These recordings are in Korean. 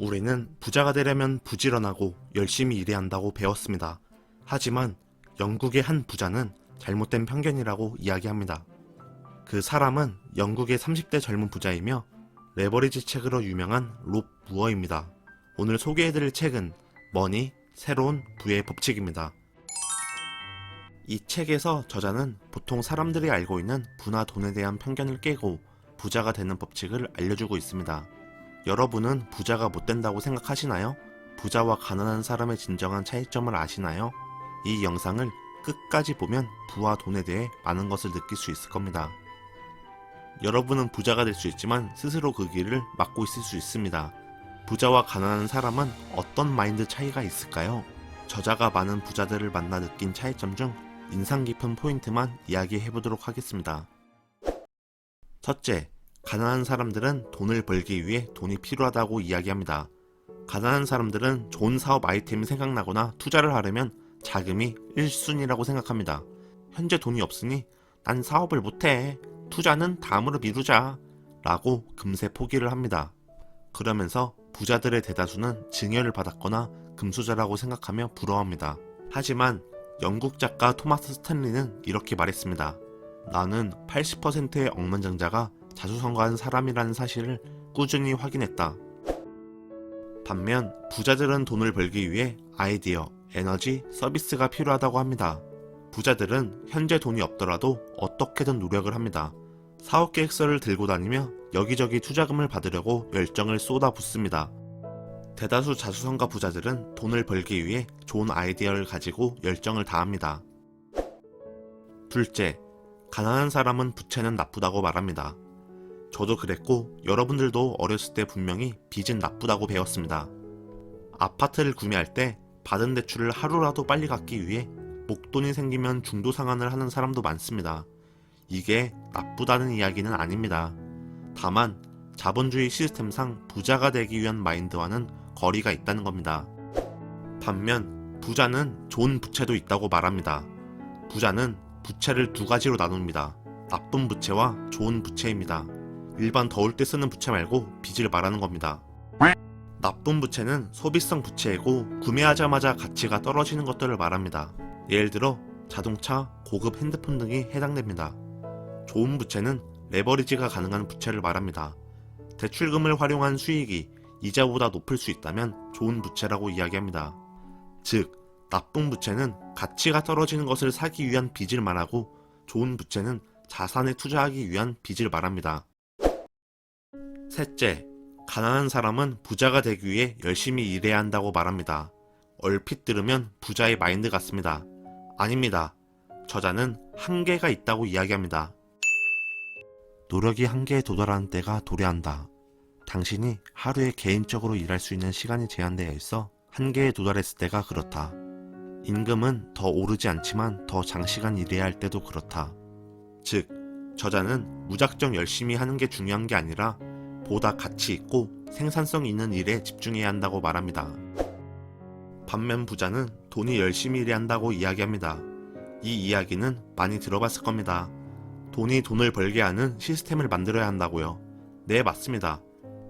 우리는 부자가 되려면 부지런하고 열심히 일해야 한다고 배웠습니다. 하지만 영국의 한 부자는 잘못된 편견이라고 이야기합니다. 그 사람은 영국의 30대 젊은 부자이며 레버리지 책으로 유명한 롭 무어입니다. 오늘 소개해드릴 책은 머니, 새로운 부의 법칙입니다. 이 책에서 저자는 보통 사람들이 알고 있는 부나 돈에 대한 편견을 깨고 부자가 되는 법칙을 알려주고 있습니다. 여러분은 부자가 못 된다고 생각하시나요? 부자와 가난한 사람의 진정한 차이점을 아시나요? 이 영상을 끝까지 보면 부와 돈에 대해 많은 것을 느낄 수 있을 겁니다. 여러분은 부자가 될 수 있지만 스스로 그 길을 막고 있을 수 있습니다. 부자와 가난한 사람은 어떤 마인드 차이가 있을까요? 저자가 많은 부자들을 만나 느낀 차이점 중 인상 깊은 포인트만 이야기해보도록 하겠습니다. 첫째, 가난한 사람들은 돈을 벌기 위해 돈이 필요하다고 이야기합니다. 가난한 사람들은 좋은 사업 아이템이 생각나거나 투자를 하려면 자금이 1순위라고 생각합니다. 현재 돈이 없으니 난 사업을 못해. 투자는 다음으로 미루자. 라고 금세 포기를 합니다. 그러면서 부자들의 대다수는 증여를 받았거나 금수저라고 생각하며 부러워합니다. 하지만 영국 작가 토마스 스탠리는 이렇게 말했습니다. 나는 80%의 억만장자가 자수성가한 사람이라는 사실을 꾸준히 확인했다. 반면 부자들은 돈을 벌기 위해 아이디어, 에너지, 서비스가 필요하다고 합니다. 부자들은 현재 돈이 없더라도 어떻게든 노력을 합니다. 사업계획서를 들고 다니며 여기저기 투자금을 받으려고 열정을 쏟아붓습니다. 대다수 자수성가 부자들은 돈을 벌기 위해 좋은 아이디어를 가지고 열정을 다합니다. 둘째, 가난한 사람은 부채는 나쁘다고 말합니다. 저도 그랬고 여러분들도 어렸을 때 분명히 빚은 나쁘다고 배웠습니다. 아파트를 구매할 때 받은 대출을 하루라도 빨리 갚기 위해 목돈이 생기면 중도 상환을 하는 사람도 많습니다. 이게 나쁘다는 이야기는 아닙니다. 다만 자본주의 시스템상 부자가 되기 위한 마인드와는 거리가 있다는 겁니다. 반면 부자는 좋은 부채도 있다고 말합니다. 부자는 부채를 두 가지로 나눕니다. 나쁜 부채와 좋은 부채입니다. 일반 더울 때 쓰는 부채 말고 빚을 말하는 겁니다. 나쁜 부채는 소비성 부채이고 구매하자마자 가치가 떨어지는 것들을 말합니다. 예를 들어 자동차, 고급 핸드폰 등이 해당됩니다. 좋은 부채는 레버리지가 가능한 부채를 말합니다. 대출금을 활용한 수익이 이자보다 높을 수 있다면 좋은 부채라고 이야기합니다. 즉, 나쁜 부채는 가치가 떨어지는 것을 사기 위한 빚을 말하고 좋은 부채는 자산에 투자하기 위한 빚을 말합니다. 셋째, 가난한 사람은 부자가 되기 위해 열심히 일해야 한다고 말합니다. 얼핏 들으면 부자의 마인드 같습니다. 아닙니다. 저자는 한계가 있다고 이야기합니다. 노력이 한계에 도달하는 때가 도래한다. 당신이 하루에 개인적으로 일할 수 있는 시간이 제한되어 있어 한계에 도달했을 때가 그렇다. 임금은 더 오르지 않지만 더 장시간 일해야 할 때도 그렇다. 즉, 저자는 무작정 열심히 하는 게 중요한 게 아니라 보다 가치 있고 생산성 있는 일에 집중해야 한다고 말합니다. 반면 부자는 돈이 열심히 일해야 한다고 이야기합니다. 이 이야기는 많이 들어봤을 겁니다. 돈이 돈을 벌게 하는 시스템을 만들어야 한다고요. 네, 맞습니다.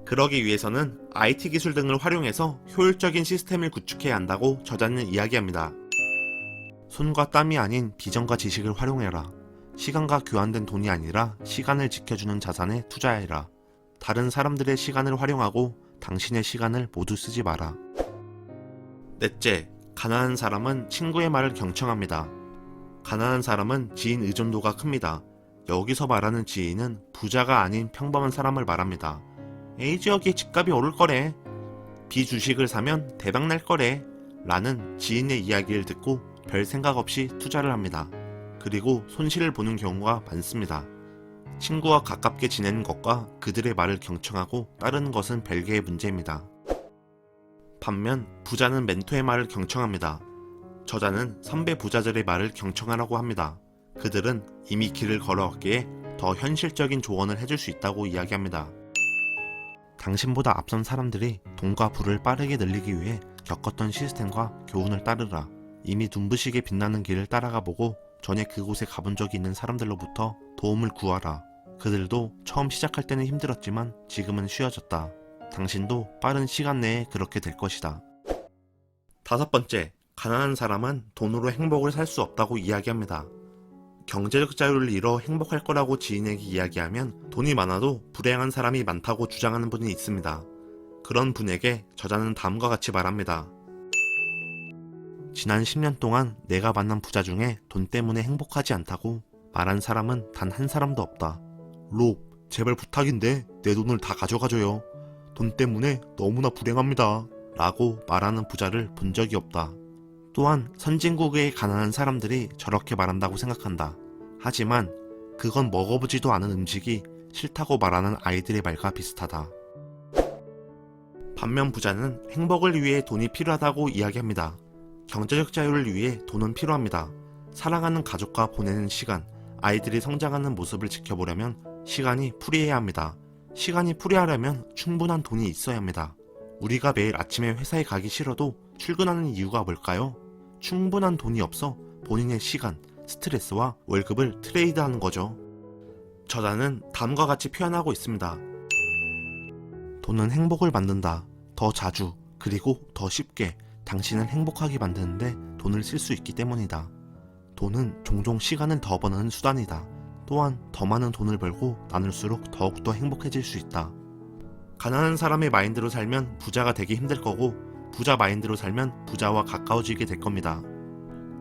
그러기 위해서는 IT 기술 등을 활용해서 효율적인 시스템을 구축해야 한다고 저자는 이야기합니다. 손과 땀이 아닌 비전과 지식을 활용해라. 시간과 교환된 돈이 아니라 시간을 지켜주는 자산에 투자해라. 다른 사람들의 시간을 활용하고 당신의 시간을 모두 쓰지 마라. 넷째, 가난한 사람은 친구의 말을 경청합니다. 가난한 사람은 지인 의존도가 큽니다. 여기서 말하는 지인은 부자가 아닌 평범한 사람을 말합니다. A 지역에 집값이 오를 거래. B 주식을 사면 대박 날 거래. 라는 지인의 이야기를 듣고 별 생각 없이 투자를 합니다. 그리고 손실을 보는 경우가 많습니다. 친구와 가깝게 지내는 것과 그들의 말을 경청하고 따르는 것은 별개의 문제입니다. 반면 부자는 멘토의 말을 경청합니다. 저자는 선배 부자들의 말을 경청하라고 합니다. 그들은 이미 길을 걸어왔기에 더 현실적인 조언을 해줄 수 있다고 이야기합니다. 당신보다 앞선 사람들이 돈과 부를 빠르게 늘리기 위해 겪었던 시스템과 교훈을 따르라. 이미 눈부시게 빛나는 길을 따라가 보고 전에 그곳에 가본 적이 있는 사람들로부터 도움을 구하라. 그들도 처음 시작할 때는 힘들었지만 지금은 쉬워졌다. 당신도 빠른 시간 내에 그렇게 될 것이다. 5번째, 가난한 사람은 돈으로 행복을 살 수 없다고 이야기합니다. 경제적 자유를 잃어 행복할 거라고 지인에게 이야기하면 돈이 많아도 불행한 사람이 많다고 주장하는 분이 있습니다. 그런 분에게 저자는 다음과 같이 말합니다. 지난 10년 동안 내가 만난 부자 중에 돈 때문에 행복하지 않다고 말한 사람은 단 한 사람도 없다. 롭, 제발 부탁인데 내 돈을 다 가져가줘요. 돈 때문에 너무나 불행합니다. 라고 말하는 부자를 본 적이 없다. 또한 선진국의 가난한 사람들이 저렇게 말한다고 생각한다. 하지만 그건 먹어보지도 않은 음식이 싫다고 말하는 아이들의 말과 비슷하다. 반면 부자는 행복을 위해 돈이 필요하다고 이야기합니다. 경제적 자유를 위해 돈은 필요합니다. 사랑하는 가족과 보내는 시간, 아이들이 성장하는 모습을 지켜보려면 시간이 풀이해야 합니다. 시간이 풀이하려면 충분한 돈이 있어야 합니다. 우리가 매일 아침에 회사에 가기 싫어도 출근하는 이유가 뭘까요? 충분한 돈이 없어 본인의 시간, 스트레스와 월급을 트레이드하는 거죠. 저자는 다음과 같이 표현하고 있습니다. 돈은 행복을 만든다. 더 자주, 그리고 더 쉽게 당신을 행복하게 만드는데 돈을 쓸 수 있기 때문이다. 돈은 종종 시간을 더 버는 수단이다. 또한 더 많은 돈을 벌고 나눌수록 더욱더 행복해질 수 있다. 가난한 사람의 마인드로 살면 부자가 되기 힘들 거고, 부자 마인드로 살면 부자와 가까워지게 될 겁니다.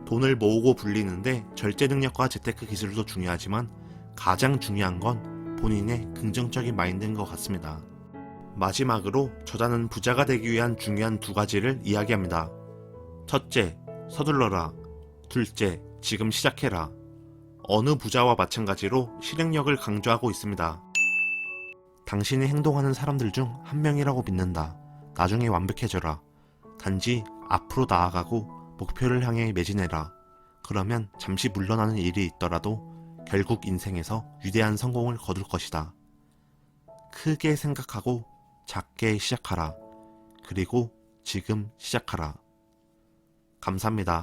돈을 모으고 불리는데 절제 능력과 재테크 기술도 중요하지만 가장 중요한 건 본인의 긍정적인 마인드인 것 같습니다. 마지막으로 저자는 부자가 되기 위한 중요한 2가지를 이야기합니다. 첫째, 서둘러라. 둘째, 지금 시작해라. 어느 부자와 마찬가지로 실행력을 강조하고 있습니다. 당신이 행동하는 사람들 중 한 명이라고 믿는다. 나중에 완벽해져라. 단지 앞으로 나아가고 목표를 향해 매진해라. 그러면 잠시 물러나는 일이 있더라도 결국 인생에서 위대한 성공을 거둘 것이다. 크게 생각하고 작게 시작하라. 그리고 지금 시작하라. 감사합니다.